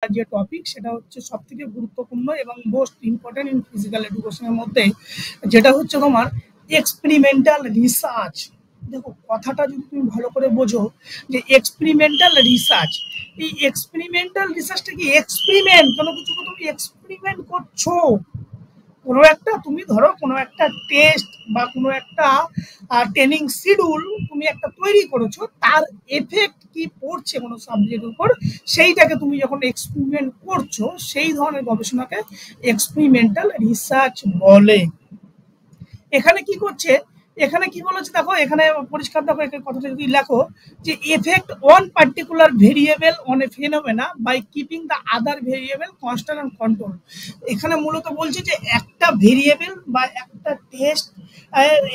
যে টপিক সেটা হচ্ছে সবথেকে গুরুত্বপূর্ণ এবং মোস্ট ইম্পর্টেন্ট ইন ফিজিক্যাল এডুকেশনের মধ্যে, যেটা হচ্ছে তোমার এক্সপেরিমেন্টাল রিসার্চ। দেখো কথাটা যদি তুমি ভালো করে বোঝো যে এক্সপেরিমেন্টাল রিসার্চ, এই এক্সপেরিমেন্টাল রিসার্চটা কি? এক্সপেরিমেন্ট, কোনো কিছু তুমি এক্সপেরিমেন্ট করছো। কোনো একটা তুমি ধরো কোনো একটা টেস্ট বা কোনো একটা ট্রেনিং শিডিউল তুমি একটা তৈরি করেছো, তার এফেক্ট কি পড়ছে কোনো সাবজেক্টের উপর, সেইটাকে তুমি যখন এক্সপেরিমেন্ট করছো, সেই ধরনের গবেষণাকে এক্সপেরিমেন্টাল রিসার্চ বলে। এখানে কি করছে, এখানে কি বলেছে দেখো, এখানে পরিষ্কার দেখো কথাটা যদি লেখো যে effect on particular variable on a phenomena by keeping the other variable constant and control. এখানে মূলত বলছে যে একটা ভেরিয়েবল বা একটা টেস্ট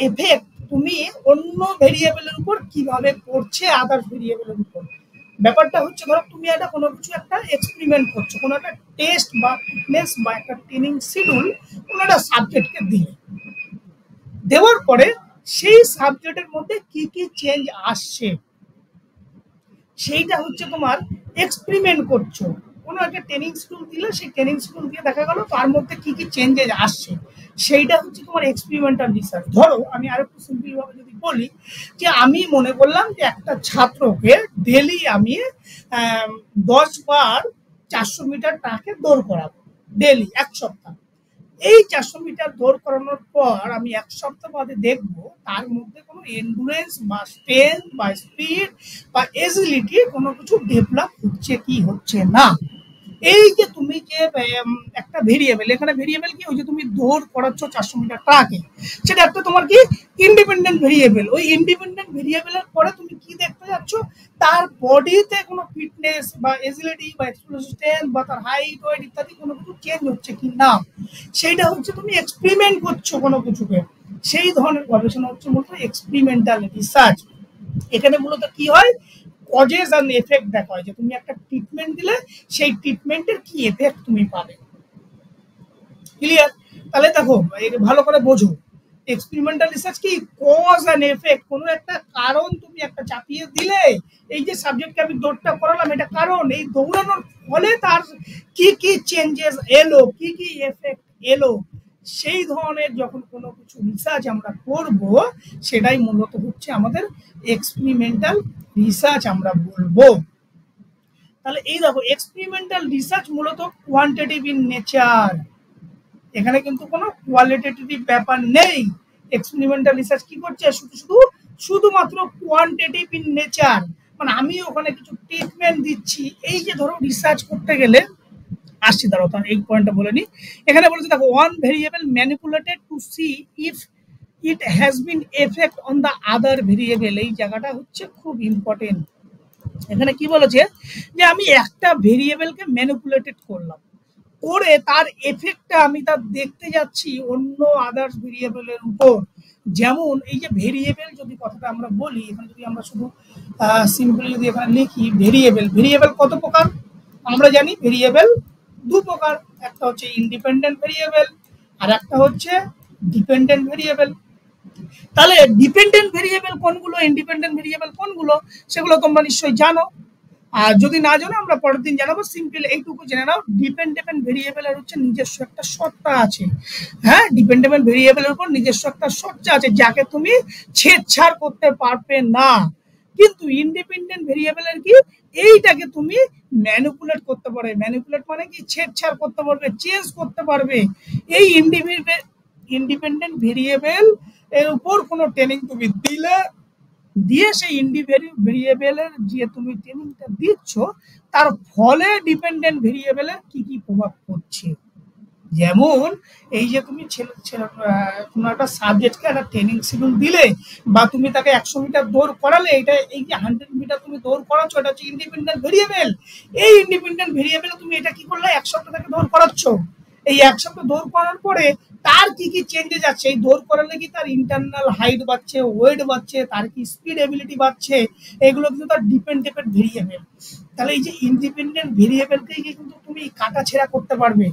এফেক্ট তুমি অন্য ভেরিয়েবলের উপর কিভাবে করছে আদার ভেরিয়েবলের উপর। ব্যাপারটা হচ্ছে ধরো তুমি একটা কোনো কিছু একটা এক্সপেরিমেন্ট করছো, কোনো একটা টেস্ট বা ফিটনেস বা একটা ট্রেনিং শিডিউল কোনো একটা সাবজেক্টকে দিয়ে দেওয়ার পরে সেই সাবজেক্টের মধ্যে কি কি চেঞ্জ আসছে, সেইটা হচ্ছে তোমার এক্সপেরিমেন্ট করছো। কোনো একটা ট্রেনিং স্কুল দিলে সেই ট্রেনিং স্কুল দিয়ে দেখা গেল তার মধ্যে কি কি চেঞ্জেস আসছে, সেইটা হচ্ছে তোমার এক্সপেরিমেন্টাল রিসার্চ। ধরো আমি আরো একটু সিম্পল ভাবে যদি বলি যে আমি মনে করলাম যে একটা ছাত্রকে ডেলি আমি 10 বার 400 মিটার ট্রাকে দৌড় করাবো, ডেলি 1 সপ্তাহ। এই 400 মিটার দৌড় করানোর পর আমি 1 সপ্তাহ বাদে দেখবো তার মধ্যে কোনো এন্ডুরেন্স বা স্ট্রেংথ বা স্পিড বা এজিলিটি কোনো কিছু ডেভেলপ হচ্ছে কি হচ্ছে না। এই যে তুমি যে একটা ভেরিয়েবল, এখানে ভেরিয়েবল কি, ওই যে তুমি দৌড় করাচ্ছ 400 মিটার ট্রাকে, সেটা একটা তোমার কি ইন্ডিপেন্ডেন্ট ভেরিয়েবল। ওই ইন্ডিপেন্ডেন্ট ভেরিয়েবলের পরে তুমি কি দেখতে যাচ্ছ, তার বডিতে কোনো ফিটনেস বা এজিলিটি বা এক্সপ্লোসিভ স্ট্রেংথ বা তার হাইট ওয়েট ইত্যাদি কোনো কিছু চেঞ্জ হচ্ছে কি না, সেইটা হচ্ছে তুমি এক্সপেরিমেন্ট করছো কোনো কিছুকে। সেই ধরনের গবেষণা হচ্ছে মূলত এক্সপেরিমেন্টাল রিসার্চ। এখানে মূলত কি হয়, কজেস অ্যান্ড এফেক্ট দেখা হয়, যে তুমি একটা ট্রিটমেন্ট দিলে সেই ট্রিটমেন্টের কি এফেক্ট তুমি পাবে। ক্লিয়ার? তাহলে দেখো ভালো করে বোঝো, এক্সপেরিমেন্টাল রিসার্চ কি, কজ অ্যান্ড এফেক্ট। কোনো একটা কারণ তুমি একটা চাপিয়ে দিলে, এই যে সাবজেক্টকে আমি দৌড়টা করালাম, এটা কারণ, এই দৌড়ানোর ফলে তার কি কি চেঞ্জেস এলো, কি কি এফেক্ট এলো, সেই ধরনের যখন কোনো কিছু রিসার্চ আমরা করব, সেটাই মূলত হচ্ছে আমাদের এক্সপেরিমেন্টাল রিসার্চ আমরা বলবো। তাহলে এই দেখো এক্সপেরিমেন্টাল রিসার্চ মূলত কোয়ান্টিটেটিভ ইন নেচার, এখানে কিন্তু কোনো কোয়ালিটেটিভ ব্যাপার নেই। এক্সপেরিমেন্টাল রিসার্চ কি করছে, শুধুমাত্র কোয়ান্টিটেটিভ ইন নেচার, মানে আমি ওখানে কিছু ট্রিটমেন্ট দিচ্ছি। এই যে ধরো রিসার্চ করতে গেলে আসছি, ধরো তার এই পয়েন্টটা বলে নি। এখানে বলেছে দেখো one variable manipulated to see if it has been effect on the other variable. এই জায়গাটা হচ্ছে খুব ইম্পর্টেন্ট। এখানে কি বলেছে যে আমি একটা ভেরিয়েবলকে ম্যানিপুলেটেড করলাম, করে তার এফেক্টটা আমি তার দেখতে যাচ্ছি অন্য আদার্স ভেরিয়েবলের উপর। যেমন এই যে ভেরিয়েবল যদি কথাটা আমরা বলি, এখানে যদি আমরা শুধু সিম্পলি যদি এখানে লিখি ভেরিয়েবল, ভেরিয়েবল কত প্রকার আমরা জানি, ভেরিয়েবল 2 প্রকার, একটা হচ্ছে ইন্ডিপেন্ডেন্ট ভেরিয়েবল আর একটা হচ্ছে ডিপেন্ডেন্ট ভেরিয়েবল। তাহলে ডিপেন্ডেন্ট ভেরিয়েবল কোনগুলো, ইন্ডিপেন্ডেন্ট ভেরিয়েবল কোনগুলো, সেগুলো তোমরা নিশ্চয়ই জানো। আর যদি না জানো আমরা পরের দিন জানাবো। সিম্পল এইটুকু জেনে নাও, ডিপেন্ডেন্ট ভেরিয়েবলের হচ্ছে নিজস্ব একটা সত্তা আছে। হ্যাঁ, ডিপেন্ডেন্ট ভেরিয়েবলের উপর নিজস্ব একটা সত্তা আছে, যাকে তুমি ছেড়ছাড় করতে পারবে না। কিন্তু ইন্ডিপেন্ডেন্ট ভেরিয়েবলের কি, এইটাকে তুমি ম্যানিপুলেট করতে পারবে। ম্যানিপুলেট মানে কি, ছেড়ছাড় করতে পারবে, চেঞ্জ করতে পারবে। এই ইন্ডিপেন্ডেন্ট ভেরিয়েবল এর উপর কোনো ট্রেনিং তুমি দিলে, দিয়ে সেই ভেরিয়েবলের যে তুমি ট্রেনিংটা দিচ্ছ, তার ফলে ডিপেন্ডেন্ট ভেরিয়েবলের কি কি প্রভাব পড়ছে। যেমন এই যে তুমি কোনো একটা সাবজেক্টকে একটা ট্রেনিং শিডিউল দিলে, বা তুমি তাকে 100 মিটার দৌড় করালে, এটা এই যে 100 মিটার তুমি দৌড় করাচ্ছ, এটা হচ্ছে ইন্ডিপেন্ডেন্ট ভেরিয়েবল। এই ইন্ডিপেন্ডেন্ট ভেরিয়েবল তুমি এটা কি করলে, 1 সপ্তাহ তাকে দৌড় করাচ্ছ। এই 1 সপ্তাহ দৌড় করার পরে তার কি কি চেঞ্জেস আছে, এই দৌড় করালে কি তার ইন্টারনাল হাইট বাড়ছে, ওয়েট বাড়ছে, তার কি স্পিড এবিলিটি বাড়ছে, এগুলো কিন্তু তার ডিপেন্ডেন্ট ভেরিয়েবল। তাহলে এই যে ইন্ডিপেন্ডেন্ট ভেরিয়েবলকে কিন্তু তুমি কাটাছেঁড়া করতে পারবে,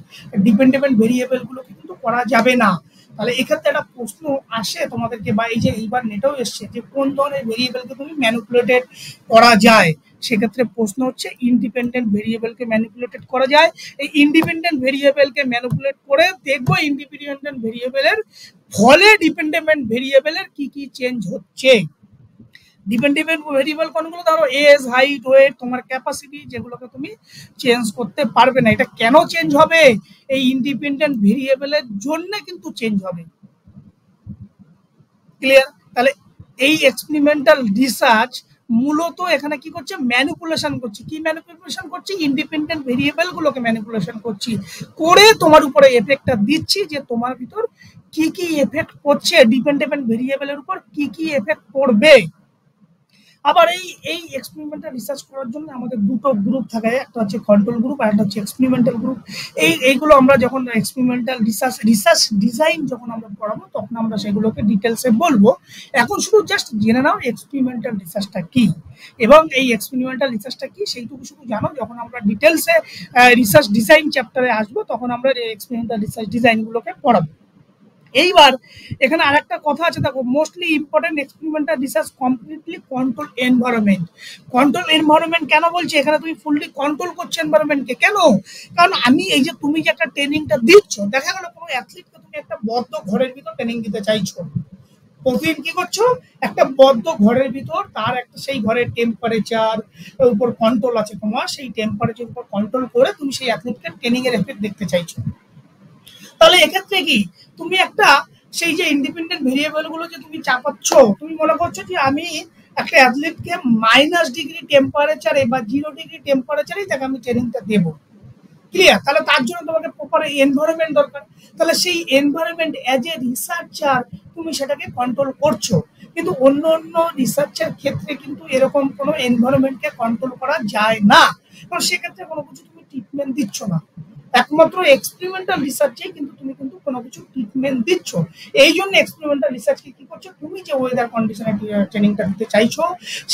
ডিপেন্ডেন্ট ভেরিয়েবল গুলোকে কিন্তু করা যাবে না। তাহলে এক্ষেত্রে একটা প্রশ্ন আসে তোমাদেরকে, বা এই যে এইবার নেটেও এসছে যে কোন ধরনের ভেরিয়েবলকে তুমি ম্যানিপুলেটেড করা যায়, সেক্ষেত্রে প্রশ্ন হচ্ছে ইন্ডিপেন্ডেন্ট ভেরিয়েবলকে ম্যানিপুলেটেড করা যায়। এই ইন্ডিপেন্ডেন্ট ভেরিয়েবলকে ম্যানিপুলেট করে দেখবো ইন্ডিপেন্ডেন্ট ভেরিয়েবলের ফলে ডিপেন্ডেন্ট ভেরিয়েবলের কি কি চেঞ্জ হচ্ছে। ডিপেন্ডেন্ট ভেরিয়েবল কোনগুলো? ধরো এজ, হাইট, ওয়েট, তোমার ক্যাপাসিটি, যেগুলোকে তুমি চেঞ্জ করতে পারবে না। এটা কেন চেঞ্জ হবে? এই ইন্ডিপেন্ডেন্ট ভেরিয়েবলের জন্য কিন্তু চেঞ্জ হবে। ক্লিয়ার? তাহলে এই এক্সপেরিমেন্টাল রিসার্চ মূলত এখানে কি করছে? ম্যানিপুলেশন করছে। কি ম্যানিপুলেশন করছি? ইন্ডিপেন্ডেন্ট ভেরিয়েবল গুলোকে ম্যানিপুলেশন করছি, করে তোমার উপরে এফেক্টটা দিচ্ছি যে তোমার ভিতর কি কি এফেক্ট পড়ছে, ডিপেন্ডেন্ট ভেরিয়েবলের উপর কি কি এফেক্ট পড়বে। আবার এই এক্সপেরিমেন্টাল রিসার্চ করার জন্য আমাদের দুটো গ্রুপ থাকে, একটা হচ্ছে কন্ট্রোল গ্রুপ আর একটা হচ্ছে এক্সপেরিমেন্টাল গ্রুপ। এইগুলো আমরা যখন এক্সপেরিমেন্টাল রিসার্চ ডিজাইন যখন আমরা পড়াবো তখন আমরা সেগুলোকে ডিটেলসে বলবো। এখন শুধু জাস্ট জেনে নাও এক্সপেরিমেন্টাল রিসার্চটা কি, এবং এই এক্সপেরিমেন্টাল রিসার্চটা কি সেইটুকু শুধু জানো। যখন আমরা ডিটেলসে রিসার্চ ডিজাইন চ্যাপ্টারে আসবো তখন আমরা এক্সপেরিমেন্টাল রিসার্চ ডিজাইনগুলোকে পড়াবো। এইবার এখানে আরেকটা কথা আছে, দেখো mostly important experimental research completely control environment. Control environment কেন বলছি? এখানে তুমি ফুললি কন্ট্রোল করছো এনভায়রনমেন্টকে। কেন? কারণ আমি এই যে তুমি যে একটা ট্রেনিংটা দিচ্ছ, দেখা গেল কোনো অ্যাথলিটকে তুমি একটা বদ্ধ ঘরের ভিতর ট্রেনিং দিতে চাইছো, প্রতিদিন কি করছো? একটা বদ্ধ ঘরের ভিতর তার একটা সেই ঘরের টেম্পারেচার উপর কন্ট্রোল আছে তোমার, সেই টেম্পারেচার উপর কন্ট্রোল করে তুমি সেই অ্যাথলিটকে ট্রেনিং এর এফেক্ট দেখতে চাইছো। তাহলে এক্ষেত্রে কি তুমি একটা সেই যে ইন্ডিপেন্ডেন্ট ভেরিয়েবল গুলো যে তুমি চাপাচ্ছ, তুমি মনে করছো যে আমি একটা অ্যাথলিটকে -ডিগ্রি টেম্পারেচারে বা 0 ডিগ্রি টেম্পারেচারেই তাকে আমি ট্রেনিংটা দেবো। ক্লিয়ার? তাহলে তার জন্য তোমাকে প্রপার এনভায়রনমেন্ট দরকার। তাহলে সেই এনভায়রনমেন্ট অ্যাজ এ রিসার্চার তুমি সেটাকে কন্ট্রোল করছো। কিন্তু অন্য অন্য রিসার্চের ক্ষেত্রে কিন্তু এরকম কোনো এনভায়রনমেন্টকে কন্ট্রোল করা যায় না, কারণ সেক্ষেত্রে কোনো কিছু তুমি ট্রিটমেন্ট দিচ্ছ না। একমাত্র এক্সপেরিমেন্টাল রিসার্চে কিন্তু তুমি কিন্তু কোনো কিছু ট্রিটমেন্ট দিচ্ছ। এই জন্য এক্সপেরিমেন্টাল রিসার্চকে কি করছো? তুমি যে ওয়েদার কন্ডিশনে ট্রেনিংটা দিতে চাইছো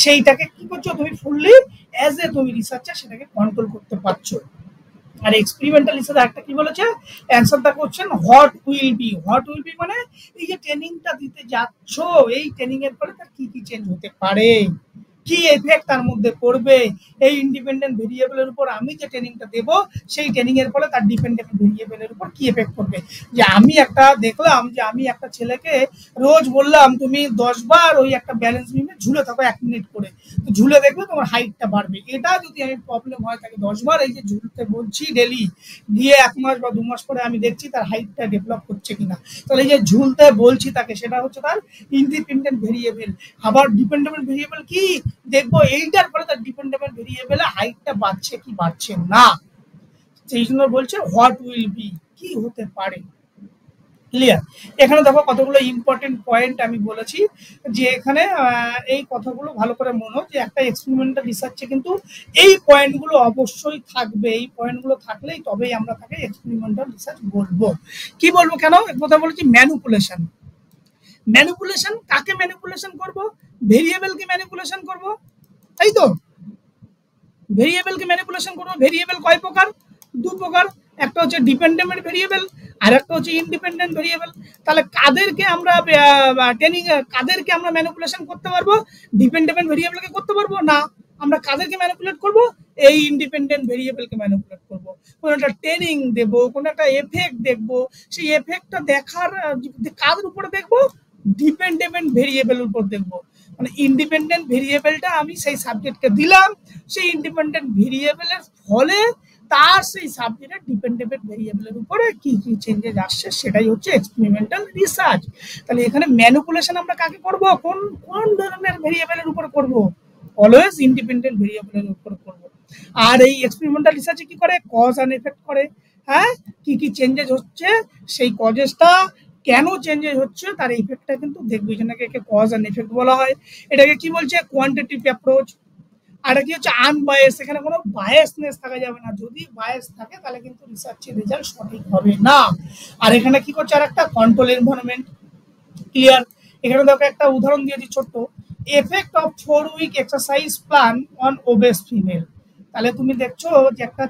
সেইটাকে কি করছো? তুমি ফুললি অ্যাজ এ তুমি রিসার্চার সেটাকে কন্ট্রোল করতে পারছো। আর এক্সপেরিমেন্টাল রিসার্চ একটা কি বলেছে? অ্যান্সারটা question what will be. What will be মানে এই যে ট্রেনিংটা দিতে যাচ্ছ, এই ট্রেনিং এর পরে তার কি কি চেঞ্জ হতে পারে, কি এফেক্ট তার মধ্যে পড়বে। এই ইন্ডিপেন্ডেন্ট ভেরিয়েবলের উপর আমি যে ট্রেনিংটা দেবো সেই ট্রেনিং এর ফলে তার ডিপেন্ডেন্ট ভেরিয়েবলের উপর কি এফেক্ট পড়বে। যে আমি একটা দেখলাম যে আমি একটা ছেলেকে রোজ বললাম তুমি 10 বার ওই একটা ব্যালেন্স বিমে ঝুলে থাকো 1 মিনিট করে, তো ঝুলে দেখবে তোমার হাইটটা বাড়বে। এটা যদি আমি প্রবলেম হয় তাকে 10 বার এই যে ঝুলতে বলছি ডেলি, দিয়ে 1 মাস বা 2 মাস পরে আমি দেখছি তার হাইটটা ডেভেলপ হচ্ছে কিনা, তাহলে এই যে ঝুলতে বলছি তাকে সেটা হচ্ছে তার ইন্ডিপেন্ডেন্ট ভেরিয়েবল। আবার ডিপেন্ডেন্ট ভেরিয়েবল কি দেখবো? এইটার পরে তার ডিপেন্ডেন্ট ভেরিয়েবলে হাইটটা বাড়ছে কি বাড়ছে না। সেই জন্য বলছে হোয়াট উইল বি, কি হতে পারে। ক্লিয়ার? এখানে দেখো কতগুলো ইম্পর্টেন্ট পয়েন্ট আমি বলেছি, যে এখানে এই কথাগুলো ভালো করে মনে, যে একটা এক্সপেরিমেন্টাল রিসার্চে কিন্তু এই পয়েন্টগুলো অবশ্যই থাকবে। এই পয়েন্টগুলো থাকলেই তবেই আমরা তাকে এক্সপেরিমেন্টাল রিসার্চ বলবো। কি বলবো? কেন এক কথা বলেছি? ম্যানিপুলেশন। ম্যানিপুলেশন কাকে ম্যানিপুলেশন করব? ভেরিয়েবলকে ম্যানিপুলেশন করব, তাই তো? ভেরিয়েবলকে ম্যানিপুলেশন করব। ভেরিয়েবল কয় প্রকার? 2 প্রকার। একটা হচ্ছে ডিপেন্ডেন্ট ভেরিয়েবল আর একটা হচ্ছে ইন্ডিপেন্ডেন্ট ভেরিয়েবল। তাহলে কাদেরকে আমরা ট্রেনিং, কাদেরকে আমরা ম্যানিপুলেশন করতে পারবো? ডিপেন্ডেন্ট ভেরিয়েবলকে করতে পারবো না। আমরা কাদেরকে ম্যানিপুলেট করব? এই ইন্ডিপেন্ডেন্ট ভেরিয়েবলকে ম্যানিপুলেট করব। কোনো একটা ট্রেনিং দেব, কোনো একটা এফেক্ট দেখব, সেই এফেক্টটা দেখার কাদের উপরে দেখব? ডিপেন্ডেন্ট ভেরিয়েবলের উপর দেখব। মানে ইন্ডিপেন্ডেন্ট ভেরিয়েবলটা আমি সেই সাবজেক্টকে দিলাম, সেই ইন্ডিপেন্ডেন্ট ভেরিয়েবলের ফলে তার সেই সাবজেক্টের ডিপেন্ডেন্ট ভেরিয়েবলের উপরে কি কি চেঞ্জেস আসছে সেটাই হচ্ছে এক্সপেরিমেন্টাল রিসার্চ। তাহলে এখানে ম্যানিপুলেশন আমরা কাকে করব? কোন কোন ধরনের ভেরিয়েবলের উপর করব? অলওয়েজ ইন্ডিপেন্ডেন্ট ভেরিয়েবলের উপর করব। আর এই এক্সপেরিমেন্টাল রিসার্চে কি করে? কজ অ্যান্ড এফেক্ট করে। হ্যাঁ, কি কি চেঞ্জেস হচ্ছে, সেই কজেসটা কেন চেঞ্জেস হচ্ছে তার ইফেক্টটা কিন্তু দেখবি, যেটাকে কজ অ্যান্ড এফেক্ট বলা হয়। এটাকে কি বলছে? Quantitative approach. আর কি হচ্ছে? আনবায়াস। এখানে কোনো বায়াসনেস থাকা যাবে না, যদি বায়াস থাকে তাহলে কিন্তু রিসার্চের রেজাল্ট সঠিক হবে না। আর এখানে কি করছে? আর একটা কন্ট্রোল এনভায়রনমেন্ট। ক্লিয়ার? এখানে দেখো একটা উদাহরণ দিয়েছি ছোট্ট, effect of 4 week exercise plan on obese female. তাহলে তুমি দেখছো যে একটা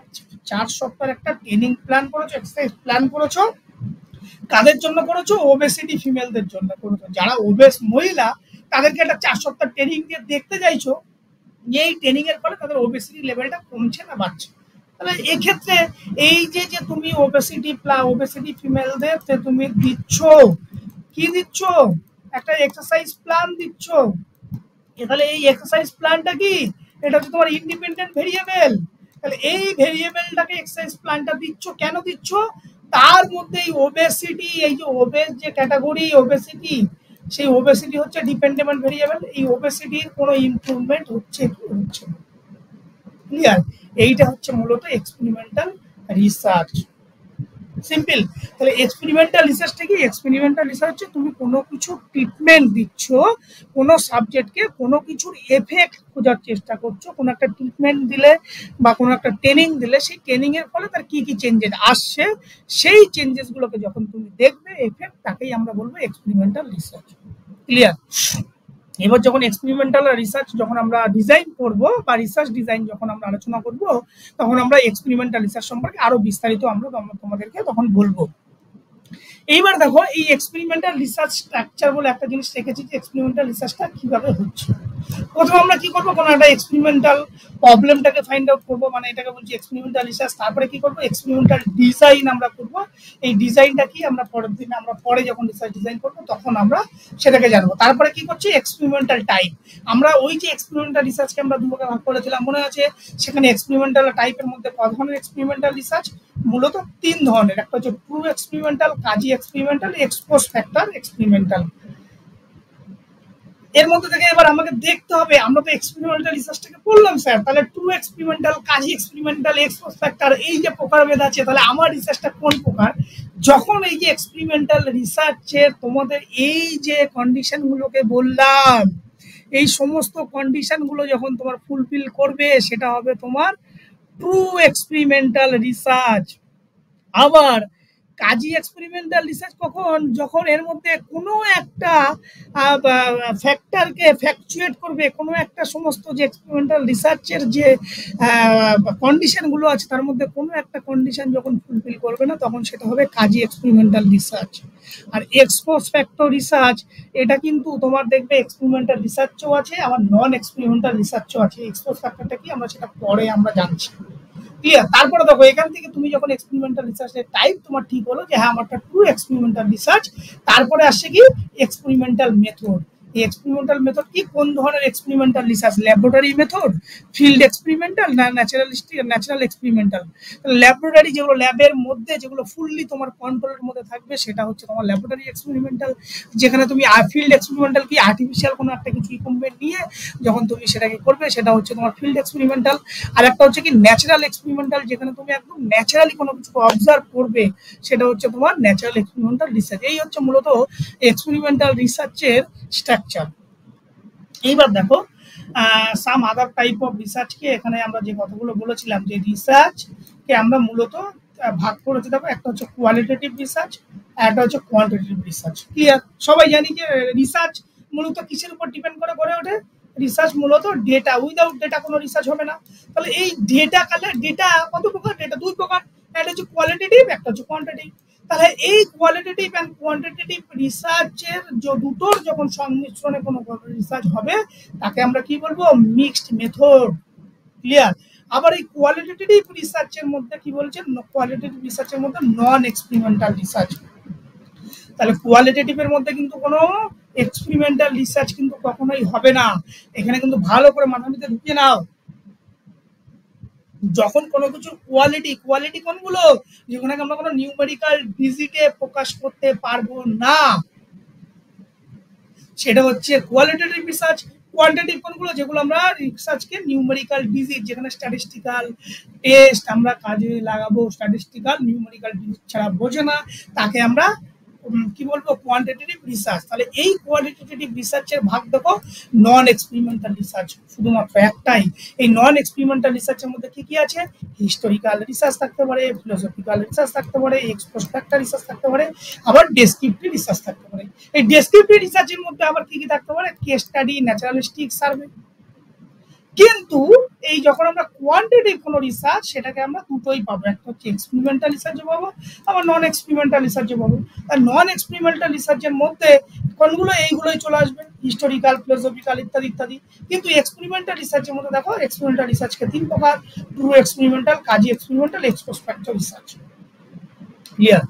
4 সপ্তাহের একটা ট্রেনিং প্ল্যান করেছো, এক্সারসাইজ প্ল্যান করেছো, কাদের জন্য করেছো? ওবেসিটি ফিমেলদের জন্য করেছো। যারা ওবেস মহিলা তাদেরকে একটা 4 সপ্তাহ ট্রেনিং দিয়ে দেখতে চাইছো এই ট্রেনিং এর ফলে তাদের ওবেসিটি লেভেলটা কমছে না বাড়ছে। তাহলে এক্ষেত্রে এই যে যে তুমি ওবেসিটি ফিমেলদের তুমি দিচ্ছ, কি দিচ্ছ, একটা এক্সারসাইজ প্ল্যান দিচ্ছ। তাহলে এই এক্সারসাইজ প্ল্যানটা কি, এটা হচ্ছে তোমার ইন্ডিপেন্ডেন্ট ভেরিয়েবল। তাহলে এই ভেরিয়েবলটাকে এক্সারসাইজ প্ল্যানটা দিচ্ছ, কেন দিচ্ছ, তার মধ্যে এই ওবেসিটি, এই যে ওবেস যে ক্যাটাগরি ওবেসিটি, সেই ওবেসিটি হচ্ছে ডিপেন্ডেন্ট ভেরিয়েবল। এই ওবেসিটির কোনো ইমপ্রুভমেন্ট হচ্ছে কি হচ্ছে না, ক্লিয়ার? এইটা হচ্ছে মূলত এক্সপেরিমেন্টাল রিসার্চ, সিম্পল। তাহলে এক্সপেরিমেন্টাল রিসার্চটা কি, এক্সপেরিমেন্টাল রিসার্চ হচ্ছে তুমি কোনো কিছু ট্রিটমেন্ট দিচ্ছ, কোনো সাবজেক্টকে কোনো কিছুর এফেক্ট খোঁজার চেষ্টা করছো, কোনো একটা ট্রিটমেন্ট দিলে বা কোনো একটা ট্রেনিং দিলে সেই ট্রেনিং এর ফলে তার কি কি চেঞ্জেস আসছে, সেই চেঞ্জেস গুলোকে যখন তুমি দেখবে এফেক্ট, তাকেই আমরা বলবো এক্সপেরিমেন্টাল রিসার্চ, ক্লিয়ার? এবার যখন এক্সপেরিমেন্টাল রিসার্চ যখন আমরা ডিজাইন করব বা রিসার্চ ডিজাইন যখন আমরা আলোচনা করব, তখন আমরা এক্সপেরিমেন্টাল রিসার্চ সম্পর্কে আরো বিস্তারিত আমরা তোমাদেরকে তখন বলবো। এইবার দেখো এই এক্সপেরিমেন্টাল রিসার্চ স্ট্রাকচার বলে একটা জিনিস রেখেছি যে এক্সপেরিমেন্টাল রিসার্চটা কিভাবে হচ্ছে। প্রথমে আমরা কি করবো, কোনো একটা এক্সপেরিমেন্টাল প্রবলেমটাকে ফাইন্ড আউট করবো, মানে এটাকে বলছি এক্সপেরিমেন্টাল রিসার্চ। তারপরে কি করবো, এক্সপেরিমেন্টাল ডিজাইন আমরা করবো। এই ডিজাইনটা কি আমরা পরের দিন, আমরা পরে যখন রিসার্চ ডিজাইন করবো তখন আমরা সেটাকে জানবো। তারপরে কি করছি, এক্সপেরিমেন্টাল টাইপ। আমরা ওই যে এক্সপেরিমেন্টাল রিসার্চকে আমরা দুভাগে ভাগ করেছিলাম মনে আছে, সেখানে এক্সপেরিমেন্টাল টাইপের মধ্যে কত ধরনের এক্সপেরিমেন্টাল রিসার্চ, মূলত 3 ধরনের। একটা হচ্ছে true experimental, quasi experimental, expose factor experimental. এর মধ্যে থেকে এবার আমাকে দেখতে হবে, আমরা তো এক্সপেরিমেন্টাল রিসার্চটাকে পড়লাম স্যার, তাহলে true experimental, quasi experimental, expose factor, এই যে প্রকারভেদ আছে, তাহলে আমার রিসার্চটা কোন প্রকার। যখন এই যে এক্সপেরিমেন্টাল রিসার্চের তোমাদের এই যে কন্ডিশনগুলোকে বললাম, এই সমস্ত কন্ডিশনগুলো যখন তোমার ফুলফিল করবে, সেটা হবে তোমার ট্রু এক্সপেরিমেন্টাল রিসার্চ। আবার কাজী এক্সপেরিমেন্টাল রিসার্চ কখন, যখন এর মধ্যে কোনো একটা ফ্যাক্টরকে ফ্যাকচুয়েট করবে, কোনো একটা সমস্ত যে এক্সপেরিমেন্টাল রিসার্চের যে কন্ডিশনগুলো আছে তার মধ্যে কোনো একটা কন্ডিশন যখন ফুলফিল করবে না, তখন সেটা হবে কাজী এক্সপেরিমেন্টাল রিসার্চ। আর এক্সপোজ ফ্যাক্টর রিসার্চ, এটা কিন্তু তোমার দেখবে এক্সপেরিমেন্টাল রিসার্চও আছে, আবার নন এক্সপেরিমেন্টাল রিসার্চও আছে। এক্সপোজ ফ্যাক্টরটা কি আমরা সেটা পরে আমরা জানছি, ক্লিয়ার? তারপরে দেখো এখান থেকে তুমি যখন এক্সপেরিমেন্টাল রিসার্চের টাইপ তোমার ঠিক হলো যে হ্যাঁ আমারটা ট্রু এক্সপেরিমেন্টাল রিসার্চ, তারপরে আসছে কি এক্সপেরিমেন্টাল মেথড। এই এক্সপেরিমেন্টাল মেথড কি, কোন ধরনের experimental research, laboratory method, field experimental না ন্যাচারাল এক্সপেরিমেন্টাল। ল্যাবরেটরি যেগুলো ল্যাবের মধ্যে যেগুলো ফুললি তোমার কন্ট্রোলের মধ্যে থাকবে, সেটা হচ্ছে তোমার ল্যাবরেটরি এক্সপেরিমেন্টাল। যেখানে তুমি ফিল্ড এক্সপেরিমেন্টাল কি আর্টিফিশিয়াল কোনো একটা কিছু ইকুইপমেন্ট নিয়ে যখন তুমি সেটাকে করবে, সেটা হচ্ছে তোমার ফিল্ড এক্সপেরিমেন্টাল। আর একটা হচ্ছে কি ন্যাচারাল এক্সপেরিমেন্টাল, যেখানে তুমি একদম ন্যাচারালি কোনো কিছু অবজার্ভ করবে, সেটা হচ্ছে তোমার ন্যাচারাল এক্সপেরিমেন্টাল রিসার্চ। এই হচ্ছে মূলত এক্সপেরিমেন্টাল রিসার্চের স্ট্রাকচার। এইবার দেখো সাম আদার টাইপ অফ রিসার্চকে, এখানে আমরা যে কথাগুলো বলেছিলাম যে রিসার্চকে আমরা মূলত ভাগ করেছি। দেখো একটা হচ্ছে কোয়ালিটেটিভ রিসার্চ, একটা হচ্ছে কোয়ান্টিটেটিভ রিসার্চ, ক্লিয়ার? সবাই জানি যে রিসার্চ মূলত কিসের উপর ডিপেন্ড করে গড়ে ওঠে, রিসার্চ মূলত ডেটা, উইদাউট ডেটা কোনো রিসার্চ হবে না। তাহলে এই ডেটা কালে ডেটা কত প্রকার, ডেটা 2 প্রকার, একটা হচ্ছে কোয়ালিটেটিভ, একটা হচ্ছে কোয়ান্টিটেটিভ। তাহলে এই কোয়ালিটেটিভ অ্যান্ড কোয়ান্টিটেটিভ রিসার্চের দুটোর যখন সংমিশ্রণে কোনো রিসার্চ হবে, তাকে আমরা কি বলবো, মিক্সড মেথড, ক্লিয়ার? আবার এই কোয়ালিটেটিভ রিসার্চের মধ্যে কি বলছেন, কোয়ালিটেটিভ রিসার্চের মধ্যে নন এক্সপেরিমেন্টাল রিসার্চ। তাহলে কোয়ালিটেটিভের মধ্যে কিন্তু কোনো এক্সপেরিমেন্টাল রিসার্চ কিন্তু কখনোই হবে না। এখানে কিন্তু ভালো করে মাথার মধ্যে ঢুকিয়ে নাও, যখন কোনো কিছুর কোয়ালিটি কোনগুলো, যেখানে আমরা কোনো নিউমেরিক্যাল ডিজিটে প্রকাশ করতে পারবো না, সেটা হচ্ছে কোয়ালিটেটিভ রিসার্চ। কোয়ান্টিটেটিভ কোনগুলো, যেগুলো আমরা রিসার্চকে নিউমেরিক্যাল ডিজিট, যেখানে স্ট্যাটিস্টিক্যাল টেস্ট আমরা কাজে লাগাবো, স্ট্যাটিস্টিক্যাল নিউমেরিক্যাল ডিজিট ছাড়া বোঝে না, তাকে আমরা কি বলবো, কোয়ান্টিটেটিভ রিসার্চ। তাহলে এই কোয়ালিটেটিভ রিসার্চের ভাগ দেখো নন এক্সপেরিমেন্টাল রিসার্চ শুধুমাত্র একটাই। এই নন এক্সপেরিমেন্টাল রিসার্চের মধ্যে কি কি আছে, হিস্টোরিক্যাল রিসার্চ থাকতে পারে, ফিলোসফিক্যাল রিসার্চ থাকতে পারে, এক্সপোজ ফ্যাক্টর রিসার্চ থাকতে পারে, আবার ডেসক্রিপটিভ রিসার্চ থাকতে পারে। এই ডেসক্রিপটিভ রিসার্চের মধ্যে আবার কি কি থাকতে পারে, কেস স্টাডি, ন্যাচারালিস্টিক সার্ভে। কিন্তু এই যখন আমরা কোয়ান্টিটেটিভ কোনো রিসার্চ, সেটাকে আমরা দুটোই পাবো, একটা হচ্ছে এক্সপেরিমেন্টাল রিসার্চে পাবো, আবার নন এক্সপেরিমেন্টাল রিসার্চে পাবো। আর নন এক্সপেরিমেন্টাল রিসার্চের মধ্যে কোনগুলো এইগুলোই চলে আসবে, হিস্টোরিক্যাল, ফিলোসফিক্যাল ইত্যাদি ইত্যাদি। কিন্তু এক্সপেরিমেন্টাল রিসার্চের মধ্যে দেখো এক্সপেরিমেন্টাল রিসার্চকে তিন প্রকার: true experimental, quasi experimental, ex post factor research. Clear?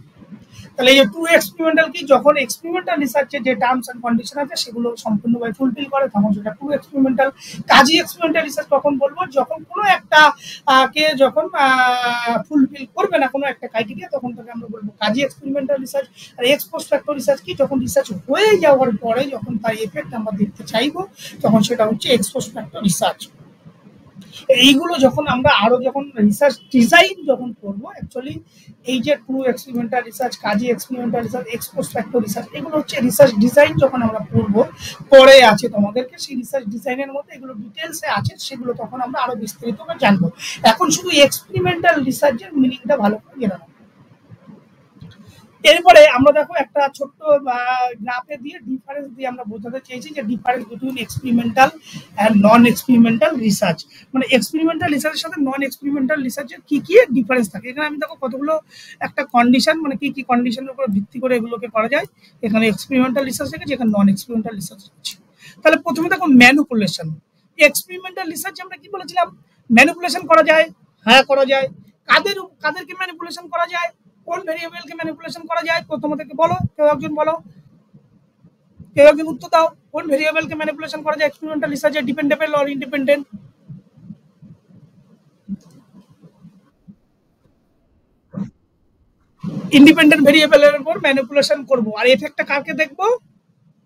তাহলে এই যে ট্রু এক্সপেরিমেন্টাল কি, যখন এক্সপেরিমেন্টাল রিসার্চের যে টার্মস এন্ড কন্ডিশন আছে সেগুলো সম্পূর্ণভাবে ফুলফিল করে তখন সেটা true experimental. Quasi experimental research কখন বলবো, যখন কোনো একটা কে যখন ফুলফিল করবে না কোনো একটা ক্রাইটেরিয়া তখন তাকে আমরা বলবো কাজী এক্সপেরিমেন্টাল রিসার্চ। আর এক্স পোস্ট ফ্যাক্টর রিসার্চ কি, যখন রিসার্চ হয়ে যাওয়ার পরে যখন তার এফেক্ট আমরা দেখতে চাইবো তখন সেটা হচ্ছে এক্স পোস্ট ফ্যাক্টর রিসার্চ। এইগুলো যখন আমরা আরো যখন রিসার্চ ডিজাইন যখন করবো, অ্যাকচুয়ালি এই যে true experimental research, quasi experimental research, ex post factor research, এগুলো হচ্ছে রিসার্চ ডিজাইন যখন আমরা করবো পরে আছে তোমাদেরকে সেই রিসার্চ ডিজাইনের মধ্যে এগুলো ডিটেলসে আছে, সেগুলো তখন আমরা আরো বিস্তারিত জানবো। এখন শুধু এক্সপেরিমেন্টাল রিসার্চের মিনিংটা ভালো করে জেনে নাও। এরপরে আমরা দেখো একটা ছোট্ট গ্রাফে দিয়ে ডিফারেন্স দিয়ে আমরা বোঝাতে চেয়েছি যে difference between experimental and non experimental research, মানে এক্সপেরিমেন্টাল রিসার্চের সাথে নন এক্সপেরিমেন্টাল রিসার্চের কি কি ডিফারেন্স থাকে। এখানে আমি দেখো কতগুলো একটা কন্ডিশন, মানে কি কি কন্ডিশনের উপর ভিত্তি করে এগুলোকে করা যায়। এখানে এক্সপেরিমেন্টাল রিসার্চ রেখেছি, এখানে নন এক্সপেরিমেন্টাল রিসার্চ রেখেছি। তাহলে প্রথমে দেখো ম্যানিপুলেশন। এক্সপেরিমেন্টাল রিসার্চে আমরা কি বলেছিলাম, ম্যানিপুলেশন করা যায়, হ্যাঁ করা যায়। কাদেরকে ম্যানিপুলেশন করা যায়, কোন ভেরিয়েবলকে ম্যানিপুলেশন করা যায়, তোমাদেরকে বলো, কেউ একজন বলো, কেউ একজন উত্তর দাও, কোন ভেরিয়েবলকে ম্যানিপুলেশন করা যায় এক্সপেরিমেন্টাল রিসার্চে, ডিপেন্ডেবল অর ইন্ডিপেন্ডেন্ট? ইন্ডিপেন্ডেন্ট ভেরিয়েবলের উপর ম্যানিপুলেশন করব। আর এফেক্টটা কাকে দেখবো,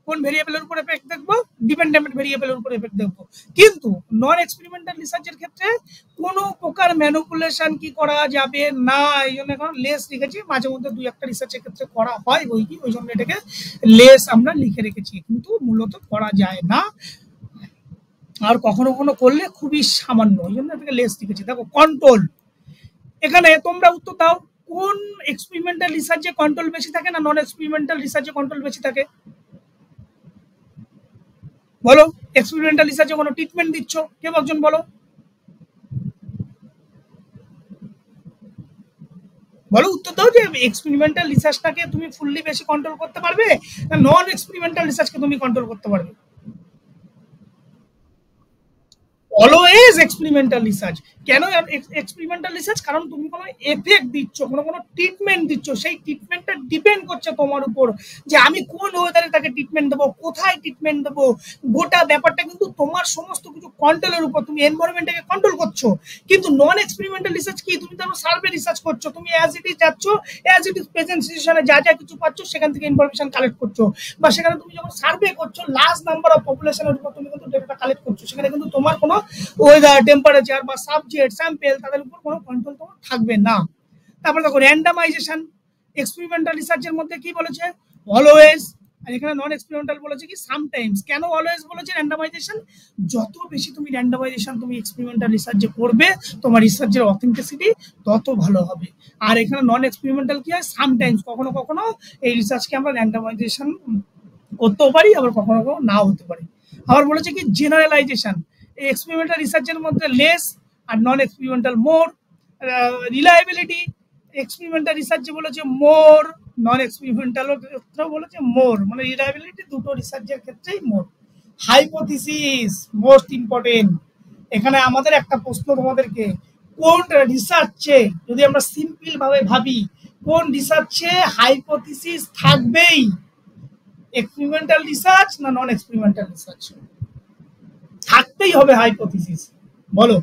কোন ভেরিয়েবলের উপর এফেক্ট দেখবো, ডিপেন্ডেন্ট ভেরিয়েবলের উপর এফেক্ট দেখবো। কিন্তু নন এক্সপেরিমেন্টাল রিসার্চের ক্ষেত্রে কোনো প্রকার ম্যানিপুলেশন কি করা যাবে না, এই জন্য এখন লেস লিখেছি। মাঝে মধ্যে দুই একটা রিসার্চের ক্ষেত্রে করা হয় বই কি, ওই জন্য এটাকে লেস আমরা লিখে রেখেছি, কিন্তু মূলত করা যায় না, আর কখনো কখনো করলে খুবই সামান্য, ওই জন্য এটাকে লেস লিখেছি। দেখো কন্ট্রোল, এখানে তোমরা উত্তর দাও, কোন এক্সপেরিমেন্টাল রিসার্চে কন্ট্রোল বেশি থাকে না নন এক্সপেরিমেন্টাল রিসার্চে কন্ট্রোল বেশি থাকে? বলো, এক্সপেরিমেন্টাল রিসার্চে কোনো ট্রিটমেন্ট দিচ্ছ, কেউ একজন বলো, বলো উত্তর দাও যে এক্সপেরিমেন্টাল রিসার্চটাকে তুমি ফুললি বেশি কন্ট্রোল করতে পারবে না নন এক্সপেরিমেন্টাল রিসার্চকে তুমি কন্ট্রোল করতে পারবে? Always experimental research. কেন এক্সপেরিমেন্টাল রিসার্চ, কারণ তুমি কোনো এফেক্ট দিচ্ছ, কোনো ট্রিটমেন্ট দিচ্ছ, সেই ট্রিটমেন্টটা ডিপেন্ড করছে তোমার উপর যে আমি কোন ওয়েদারে তাকে ট্রিটমেন্ট দেবো, কোথায় ট্রিটমেন্ট দেবো, গোটা ব্যাপারটা কিন্তু তোমার সমস্ত কিছু কন্ট্রোলের উপর, তুমি এনভায়রনমেন্টটাকে কন্ট্রোল করছো। কিন্তু নন এক্সপেরিমেন্টাল রিসার্চ কি, তুমি তো সার্ভে রিসার্চ করছো, তুমি অ্যাজ ইট ইজ যাচ্ছ, অ্যাজ ইট ইজ প্রেজেন্ট সিচুয়েশনে যা যা কিছু পাচ্ছ সেখান থেকে ইনফরমেশন কালেক্ট করছো, বা সেখানে তুমি যখন সার্ভে করছো লার্জ নাম্বার অফ পপুলেশনের উপর তুমি কিন্তু ডেটা কালেক্ট করছো, সেখানে কিন্তু তোমার কোনো ওয়েদার, টেম্পারেচার বা সাবজেক্ট, স্যাম্পেল, তাদের উপর কোনো কন্ট্রোল তোমার থাকবে না। তারপরে দেখো র্যান্ডামাইজেশন, এক্সপেরিমেন্টাল রিসার্চের মধ্যে কি বলেছে, অলওয়েজ, আর এখানে নন এক্সপেরিমেন্টাল বলেছে কি সামটাইমস। কেন অলওয়েজ বলেছে র্যান্ডামাইজেশন, যত বেশি তুমি র্যান্ডামাইজেশন তুমি এক্সপেরিমেন্টাল রিসার্চে করবে তোমার রিসার্চের অথেন্টিসিটি তত ভালো হবে। আর এখানে নন এক্সপেরিমেন্টাল কি হয়, সামটাইমস, কখনো কখনো এই রিসার্চকে আমরা র্যান্ডামাইজেশন করতেও পারি, আবার কখনো কখনো নাও হতে পারে। আবার বলেছে কি জেনারেলাইজেশন, এই এক্সপেরিমেন্টাল রিসার্চের মধ্যে লেস আর নন এক্সপেরিমেন্টাল মোর। রিলায়েবিলিটি, এক্সপেরিমেন্টাল রিসার্চে বলেছে মোর, নন এক্সপেরিমেন্টাল ক্ষেত্রেও বলেছে মোর, মানে রিলায়েবিলিটি দুটো রিসার্চের ক্ষেত্রেই মোর। Hypothesis most important. এখানে আমাদের একটা প্রশ্ন তোমাদেরকে, কোন রিসার্চে, যদি আমরা সিম্পল ভাবে ভাবি, কোন রিসার্চে হাইপোথিসিস থাকবেই, এক্সপেরিমেন্টাল রিসার্চ না নন এক্সপেরিমেন্টাল রিসার্চ? থাকতেই হবে হাইপোথিসিস। বলো,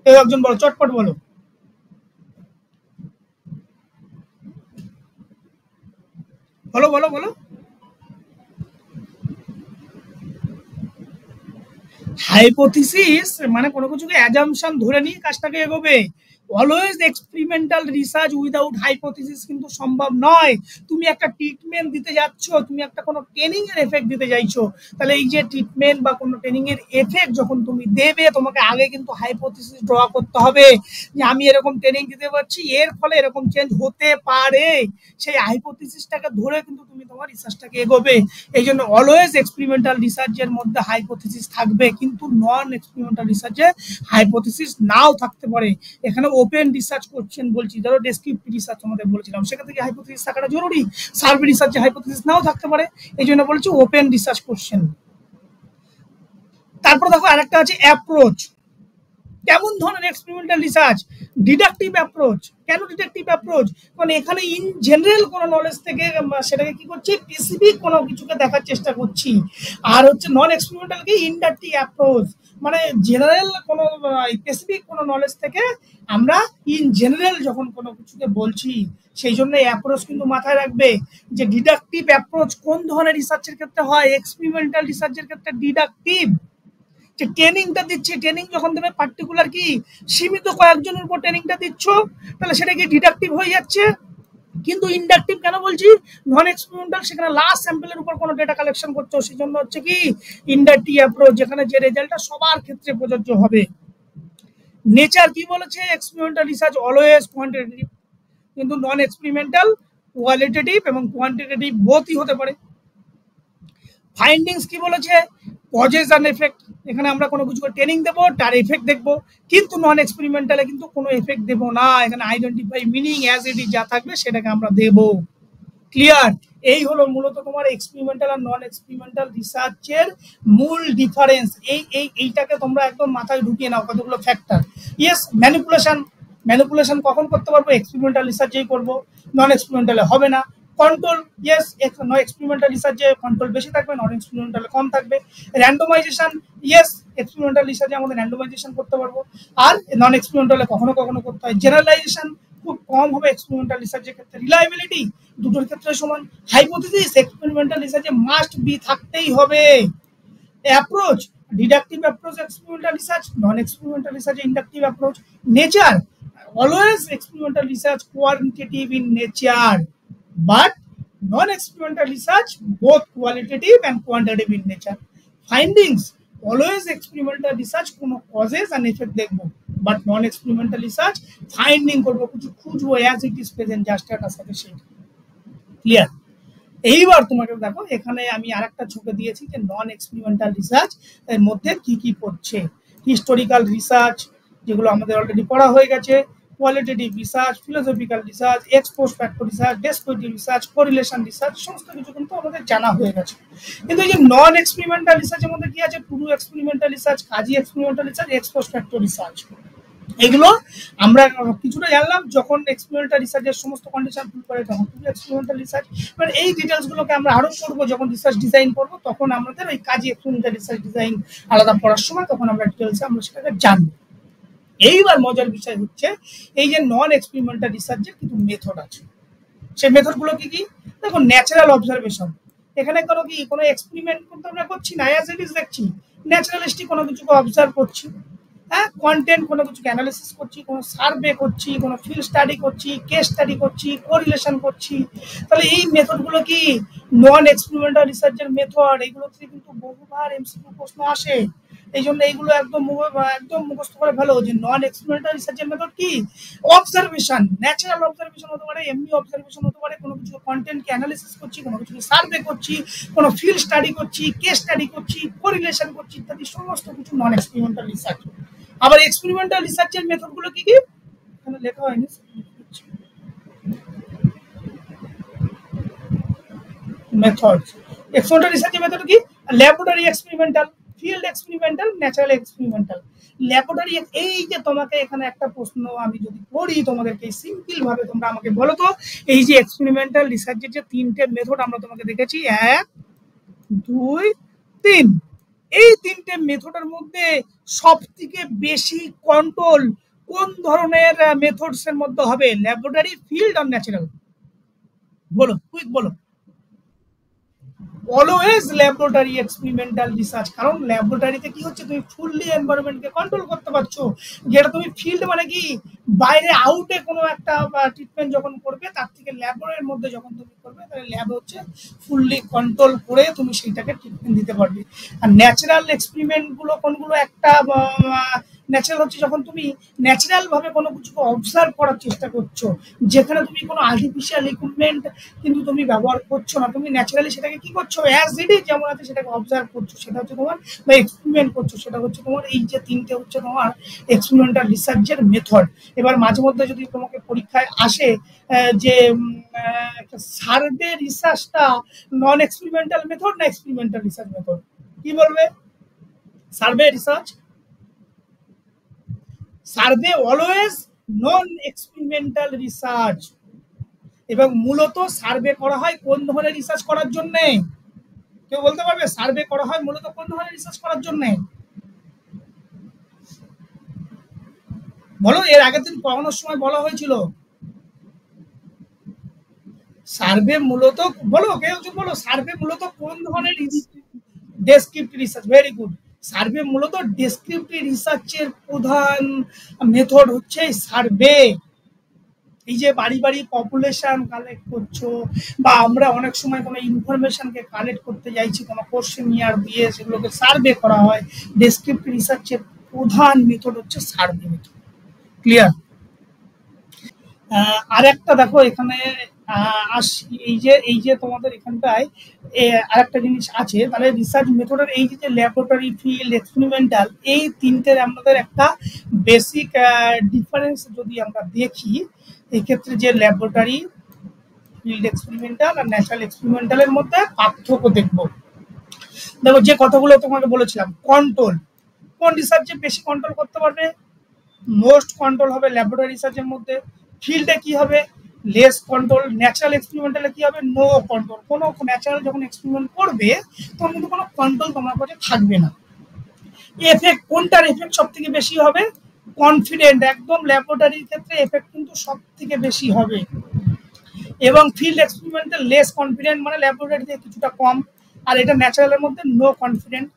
কেউ একজন বলো, চটপট বলো। বলো বলো বলো। হাইপোথিসিস মানে কোনো কিছুকে অ্যাজাম্পশন ধরে নিয়ে কাজটাকে এগোবে। Always experimental research without hypothesis কিন্তু সম্ভব নয়। তুমি একটা ট্রিটমেন্ট দিতে যাচ্ছ, তুমি একটা কোনো ট্রেনিং এর এফেক্ট দিতে চাইছো, তাহলে এই যে ট্রিটমেন্ট বা কোনো ট্রেনিং এর এফেক্ট যখন তুমি দেবে, তোমাকে আগে কিন্তু হাইপোথিসিস ড্র করতে হবে যে আমি এরকম ট্রেনিং দিতে পারছি, এর ফলে এরকম চেঞ্জ হতে পারে। সেই হাইপোথিসিসটাকে ধরে কিন্তু তুমি তোমার রিসার্চটাকে এগোবে। এই জন্য অলওয়েজ এক্সপেরিমেন্টাল রিসার্চের মধ্যে হাইপোথিসিস থাকবে, কিন্তু নন এক্সপেরিমেন্টাল রিসার্চে হাইপোথিসিস নাও থাকতে পারে। এখানে ওপেন রিসার্চ কোশ্চেন বলছি, ধরো ডেসক্রিপটিভ রিসার্চ আমাদের বলেছিলাম, সেখান থেকে হাইপোথিসিস থাকাটা জরুরি। সার্ভে রিসার্চে হাইপোথিসিস নাও থাকতে পারে, এই জন্য বলছি ওপেন রিসার্চ কোশ্চেন। তারপর দেখো আরেকটা আছে অ্যাপ্রোচ। কেমন ধরনের এক্সপেরিমেন্টাল রিসার্চ? Deductive approach. কেন ডিডাকটিভ অ্যাপ্রোচ? কারণ এখানে ইন জেনারেল কোনো নলেজ থেকে সেটাকে কি করছি, স্পেসিফিক কোনো কিছুকে দেখার চেষ্টা করছি। আর হচ্ছে নন এক্সপেরিমেন্টালকে ইনডাকটিভ অ্যাপ্রোচ, মানে জেনারেল কোনো স্পেসিফিক কোনো নলেজ থেকে আমরা ইন জেনারেল যখন কোনো কিছুকে বলছি, সেই জন্য অ্যাপ্রোচ কিন্তু মাথায় রাখবে যে ডিডাকটিভ অ্যাপ্রোচ কোন ধরনের রিসার্চের ক্ষেত্রে হয়, এক্সপেরিমেন্টাল রিসার্চের ক্ষেত্রে ডিডাকটিভ। যে ট্রেনিংটা দিচ্ছে, ট্রেনিং যখন দেবে পার্টিকুলার কি সীমিত কয়েকজনের উপর ট্রেনিংটা দিচ্ছ, তাহলে সেটা কি ডিডাকটিভ হয়ে যাচ্ছে। কিন্তু ইনডাকটিভ কেন বলছি, নন এক্সপেরিমেন্টাল সেখানে লাস্ট স্যাম্পলের উপর কোনো ডেটা কালেকশন করছো, সেই জন্য হচ্ছে কি ইনডাকটিভ অ্যাপ্রোচ, যেখানে যে রেজাল্টটা সবার ক্ষেত্রে প্রযোজ্য হবে। নেচার কি বলেছে, এক্সপেরিমেন্টাল রিসার্চ অলওয়েজ কোয়ান্টিটেটিভ, কিন্তু নন এক্সপেরিমেন্টাল কোয়ালিটেটিভ এবং কোয়ান্টিটেটিভ বোথই হতে পারে। ফাইন্ডিংস কি বলেছে, কজেস অ্যান্ড এফেক্ট, এখানে আমরা কোনো কিছু ট্রেনিং দেবো, তার এফেক্ট দেখবো, কিন্তু নন এক্সপেরিমেন্টালে কিন্তু কোনো এফেক্ট দেবো না, এখানে identify meaning as it is যা থাকবে সেটাকে আমরা দেবো। ক্লিয়ার? এই হলো মূলত তোমার এক্সপেরিমেন্টাল আর নন এক্সপেরিমেন্টাল রিসার্চের মূল ডিফারেন্স। এইটাকে তোমরা একদম মাথায় ঢুকিয়ে নাও, কতগুলো ফ্যাক্টর। ইয়েস, ম্যানিপুলেশন কখন করতে পারবো, এক্সপেরিমেন্টাল রিসার্চেই করবো, নন এক্সপেরিমেন্টালে হবে না। কন্ট্রোল, ইয়েস, নন এক্সপেরিমেন্টাল রিসার্চে কন্ট্রোল বেশি থাকবে, নন এক্সপেরিমেন্টালে কম থাকবে। র্যান্ডমাইজেশন, ইয়েস, এক্সপেরিমেন্টাল রিসার্চে আমাদের র্যান্ডমাইজেশন করতে পারবো, আর নন এক্সপেরিমেন্টালে কখনো কখনো করতে হয়। জেনারেলাইজেশন খুব কম হবে এক্সপেরিমেন্টাল রিসার্চের ক্ষেত্রে। রিলায়েবিলিটি দুটোর ক্ষেত্রে সমান। হাইপোথিসিস এক্সপেরিমেন্টাল রিসার্চে মাস্ট বি থাকতেই হবে। Approach, deductive approach experimental research, non experimental রিসার্চে inductive approach. Nature, always experimental research quantitative in nature, but non-experimental research both qualitative and quantitative in nature. Findings, always experimental research কোনো causes and effect দেখবো, but non-experimental research finding করবো, কিছু খুঁজবো as it is present, just একটা সাথে সেই। Clear? এইবার তোমাকে দেখো এখানে আমি আরেকটা ছকে দিয়েছি যে নন এক্সপেরিমেন্টাল রিসার্চ এর মধ্যে কি কি পড়ছে। হিস্টোরিক্যাল রিসার্চ, যেগুলো আমাদের অলরেডি পড়া হয়ে গেছে, qualitative research, philosophical research, ex post factor research, descriptive research, correlation research, সমস্ত কিছু কিন্তু আমাদের জানা হয়ে গেছে। কিন্তু এই যে নন এক্সপেরিমেন্টাল রিসার্চের মধ্যে কি আছে, true experimental research, quasi experimental research, ex post factor research. এগুলো আমরা কিছুটা জানলাম যখন এক্সপেরিমেন্টাল রিসার্চের সমস্ত কন্ডিশন ফুল করে, তখন ট্রু এক্সপেরিমেন্টাল রিসার্চ। এবার এই ডিটেলসগুলোকে আমরা আরো করবো যখন রিসার্চ ডিজাইন করবো, তখন আমাদের ওই কাজী এক্সপেরিমেন্টাল রিসার্চ ডিজাইন আলাদা পড়ার সময় তখন আমরা ডিটেলসে আমরা সেটাকে জানবো। এইবার মজার বিষয় হচ্ছে এই যে নন এক্সপেরিমেন্টাল রিসার্চের কিছু মেথড আছে। সেই মেথডগুলো কি কি? দেখো, ন্যাচারাল অবজারভেশন, এখানে কোনো এক্সপেরিমেন্ট কিন্তু আমরা করছি না, অ্যাজ ইট ইজ দেখছি, ন্যাচারালিস্টিক কোনো কিছুকে অবজার্ভ করছি। হ্যাঁ, কন্টেন্ট কোনো কিছুকে অ্যানালিসিস করছি, কোনো সার্ভে করছি, কোনো ফিল্ড স্টাডি করছি, কেস স্টাডি করছি, কোরিলেশন করছি। তাহলে এই মেথডগুলো কি নন এক্সপেরিমেন্টাল রিসার্চের মেথড, এইগুলো থেকে কিন্তু বহুবার এমসিকিউ প্রশ্ন আসে। এই জন্য এইগুলো একদম মুখস্থ করে ফেলো যে নন এক্সপেরিমেন্টাল রিসার্চের মেথড কি, অবজারভেশন, ন্যাচারাল অবজারভেশন হতে পারে, এমনি অবজারভেশন হতে পারে, কোনো কিছু কন্টেন্টকে অ্যানালিসিস করছি, কোনো কিছু সার্ভে করছি, কোনো ফিল্ড স্টাডি করছি, কেস স্টাডি করছি, কোরিলেশন করছি, ইত্যাদি সমস্ত কিছু নন এক্সপেরিমেন্টাল রিসার্চ। আবার এক্সপেরিমেন্টাল রিসার্চের মেথডগুলো কি কি এখানে লেখা হয়নি, মেথডস। এক্সপেরিমেন্টাল রিসার্চের মেথড কি, laboratory experimental, field experimental, natural experimental. Laboratory, এই যে তোমাকে এখানে একটা প্রশ্ন আমি যদি করি তোমাদেরকে সিম্পল ভাবে, তোমরা আমাকে বলো তো এই যে এক্সপেরিমেন্টাল রিসার্চের যে তিনটে মেথড আমরা তোমাকে দেখেছি, 1 2 3, এই তিনটে মেথডের মধ্যে সবথেকে বেশি কন্ট্রোল কোন ধরনের মেথডস এর মধ্যে হবে, ল্যাবরেটরি, ফিল্ড আর ন্যাচারাল? বলো, কুইক বলো। অলওয়েজ ল্যাবরেটরি এক্সপেরিমেন্টাল রিসার্চ, কারণ ল্যাবরেটরিতে কি হচ্ছে, তুমি ফুললি এনভায়রনমেন্টকে কন্ট্রোল করতে পারছো। যেটা তুমি ফিল্ড মানে কি, বাইরে আউটে কোনো একটা ট্রিটমেন্ট যখন করবে, তার থেকে ল্যাবের মধ্যে যখন তুমি করবে, তাহলে ল্যাব হচ্ছে ফুললি কন্ট্রোল করে তুমি সেইটাকে ট্রিটমেন্ট দিতে পারবে। আর ন্যাচারাল এক্সপেরিমেন্টগুলো কোনগুলো, একটা ন্যাচারাল হচ্ছে যখন তুমি ন্যাচারাল ভাবে কোনো কিছুকে অবজার্ভ করার চেষ্টা করছো, যেখানে তুমি কোনো আর্টিফিশিয়াল ইকুইপমেন্ট কিন্তু তুমি ব্যবহার করছো না, তুমি ন্যাচারালি সেটাকে কি করছো, অ্যাজ ইট ইজ যেমন আছে সেটাকে অবজার্ভ করছো, সেটা হচ্ছে তোমার, বা এক্সপেরিমেন্ট করছো, সেটা হচ্ছে তোমার। এই যে তিনটে হচ্ছে তোমার এক্সপেরিমেন্টাল রিসার্চের মেথড। এবার মাঝে মধ্যে যদি তোমাকে পরীক্ষায় আসে যে সার্ভে রিসার্চটা নন এক্সপেরিমেন্টাল মেথড না এক্সপেরিমেন্টাল রিসার্চ মেথড, কি বলবে? Survey research, survey always non experimental research. এবং মূলত সার্ভে করা হয় কোন ধরনের রিসার্চ করার জন্য? কেউ বলতে পারবে সার্ভে করা হয় মূলত কোন ধরনের রিসার্চ করার জন্য? বলো, এর আগের দিন পড়ানোর সময় বলা হয়েছিল সার্ভে মূলত, বলো কেউ বলো সার্ভে মূলত কোন ধরনের? Descriptive research, very good. Survey মূলত ডেসক্রিপটিভ রিসার্চের প্রধান মেথড হচ্ছে সার্ভে। এই যে বাড়ি বাড়ি পপুলেশন কালেক্ট করছো, বা আমরা অনেক সময় কোনো ইনফরমেশনকে কালেক্ট করতে যাইছি কোনো কোশ্চেনিয়ার দিয়ে, সেগুলোকে সার্ভে করা হয়। ডেসক্রিপটিভ রিসার্চের প্রধান মেথড হচ্ছে সার্ভে মেথড। ক্লিয়ার? আর একটা দেখো এখানে আসি, এই যে তোমাদের এখানটায় আরেকটা জিনিস আছে, তাহলে রিসার্চ মেথডের এই যে ল্যাবরেটরি, ফিল্ড, এক্সপেরিমেন্টাল, এই তিনটের আমাদের একটা বেসিক ডিফারেন্স যদি আমরা দেখি, এই ক্ষেত্রে যে ল্যাবরেটরি, ফিল্ড এক্সপেরিমেন্টাল আর ন্যাচারাল এক্সপেরিমেন্টালের মধ্যে পার্থক্য দেখবো। দেখো যে কথাগুলো তোমাকে বলেছিলাম, কন্ট্রোল, কোন রিসার্চে বেশি কন্ট্রোল করতে পারবে? মোস্ট কন্ট্রোল হবে ল্যাবরেটরি রিসার্চের মধ্যে। ফিল্ডে কি হবে? Less control. ন্যাচারাল এক্সপেরিমেন্টালে কি হবে? No control. কোনো ন্যাচারাল যখন এক্সপেরিমেন্ট করবে তখন কিন্তু কোনো কন্ট্রোল তোমার কাছে থাকবে না। এফেক্ট, কোনটার এফেক্ট সব থেকে বেশি হবে? কনফিডেন্ট, একদম ল্যাবরেটরির ক্ষেত্রে এফেক্ট কিন্তু সব থেকে বেশি হবে। এবং ফিল্ড এক্সপেরিমেন্টাল লেস কনফিডেন্ট, মানে ল্যাবরেটরিতে কিছুটা কম। আর এটা ন্যাচারালের মধ্যে নো কনফিডেন্ট।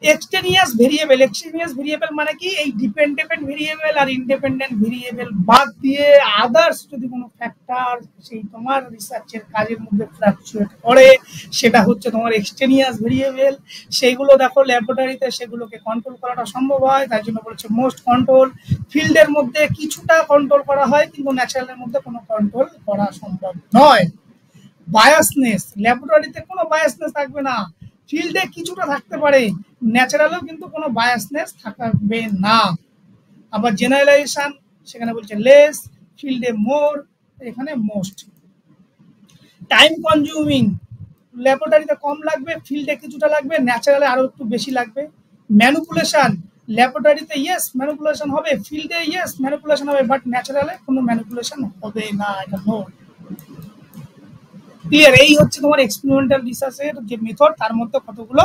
এক্সটেনিয়াস ভেরিয়েবল, এক্সটেনিয়াস ভেরিয়েবল মানে কি? এই ডিপেন্ডেন্ট ভেরিয়েবল আর ইন্ডিপেন্ডেন্ট ভেরিয়েবল বাদ দিয়ে আদার্স যদি কোনো ফ্যাক্টর সেই তোমার রিসার্চের কাজের মধ্যে ফ্লাকচুয়েট করে, সেটা হচ্ছে তোমার এক্সটেনিয়াস ভেরিয়েবল। সেইগুলো দেখো ল্যাবরেটরিতে সেগুলোকে কন্ট্রোল করাটা সম্ভব হয়, তাই জন্য বলেছে মোস্ট কন্ট্রোল। ফিল্ডের মধ্যে কিছুটা কন্ট্রোল করা হয়, কিন্তু ন্যাচারালের মধ্যে কোনো কন্ট্রোল করা সম্ভব নয়। বায়াসনেস, ল্যাবরেটরিতে কোনো বায়াসনেস থাকবে না, ফিল্ডে কিছুটা থাকতে পারে, ন্যাচারালেও কিন্তু কোনো বায়াসনেস থাকবে না। আবার জেনারেলাইজেশন, সেখানে বলছে লেস, ফিল্ডে মোর, এখানে মোস্ট। টাইম কনজিউমিং, ল্যাবরেটরিতে কম লাগবে, ফিল্ডে কিছুটা লাগবে, ন্যাচারালে আরো একটু বেশি লাগবে। ম্যানিপুলেশন, ল্যাবরেটরিতে ইয়েস ম্যানিপুলেশন হবে, ফিল্ডে ইয়েস ম্যানিপুলেশন হবে, বাট ন্যাচারালে কোনো ম্যানিপুলেশন হবে না, এটা নো। ক্লিয়ার? এই হচ্ছে তোমার এক্সপেরিমেন্টাল রিসার্চের যে মেথড, তার মধ্যে কতগুলো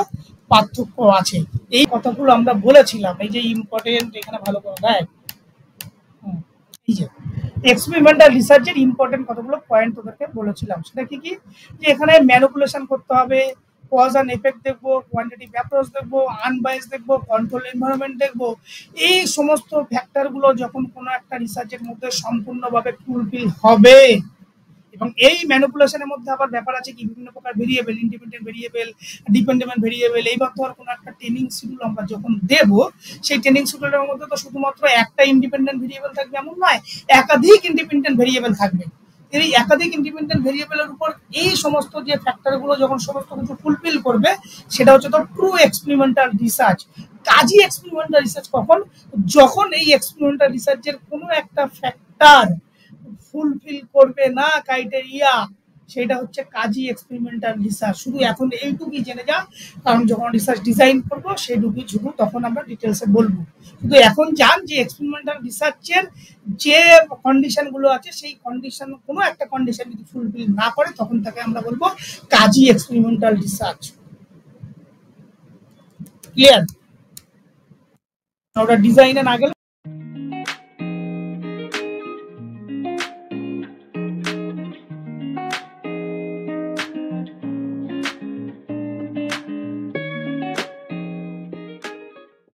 পার্থক্য আছে, এই কথাগুলো আমরা বলেছিলাম। এই যে ইম্পর্টেন্ট, এখানে ভালো করে দেয়, এই যে এক্সপেরিমেন্টাল রিসার্চের ইম্পর্টেন্ট কতগুলো পয়েন্ট তোদেরকে বলেছিলাম, সেটা কি কি? যে এখানে ম্যানিপুলেশন করতে হবে, কজ অ্যান্ড এফেক্ট দেখবো, কোয়ান্টিটিভ অ্যাপ্রোচ দেখবো, আনবায়াস দেখবো, কন্ট্রোল এনভায়রনমেন্ট দেখবো। এই সমস্ত ফ্যাক্টরগুলো যখন কোনো একটা রিসার্চের মধ্যে সম্পূর্ণভাবে ফুলফিল হবে, এবং এই ম্যানিপুলেশনের মধ্যে আবার ব্যাপার আছে কি, বিভিন্ন প্রকার variable, independent variable, dependent variable. এইবার ধর কোনো একটা ট্রেনিং শিডিউল আমরা যখন দেব, সেই ট্রেনিং শিডিউলের মধ্যে তো শুধুমাত্র একটা ইন্ডিপেন্ডেন্ট ভেরিয়েবল থাকবে এমন নয়, একাধিক ইন্ডিপেন্ডেন্ট ভেরিয়েবল থাকবে। এই একাধিক ইন্ডিপেন্ডেন্ট ভেরিয়েবলের উপর এই সমস্ত যে ফ্যাক্টরগুলো যখন সমস্ত কিছু ফুলফিল করবে, সেটা হচ্ছে তো true experimental research. Quasi experimental research কখন? যখন এই এক্সপেরিমেন্টাল রিসার্চের কোনো একটা ফ্যাক্টর ফুলফিল করবে না ক্রাইটেরিয়া, সেটা হচ্ছে কাজী এক্সপেরিমেন্টাল রিসার্চ। শুধু এখন এইটুকুই জেনে যা, কারণ যখন রিসার্চ ডিজাইন করবো সেইটুকুই শুধু তখন আমরা ডিটেলসে বলবো। শুধু এখন জান যে এক্সপেরিমেন্টাল রিসার্চের যে কন্ডিশনগুলো আছে, সেই কন্ডিশন কোনো একটা কন্ডিশন যদি ফুলফিল না করে, তখন তাকে আমরা বলবো কাজী এক্সপেরিমেন্টাল রিসার্চ। ক্লিয়ার? ওটা ডিজাইনে না গেলে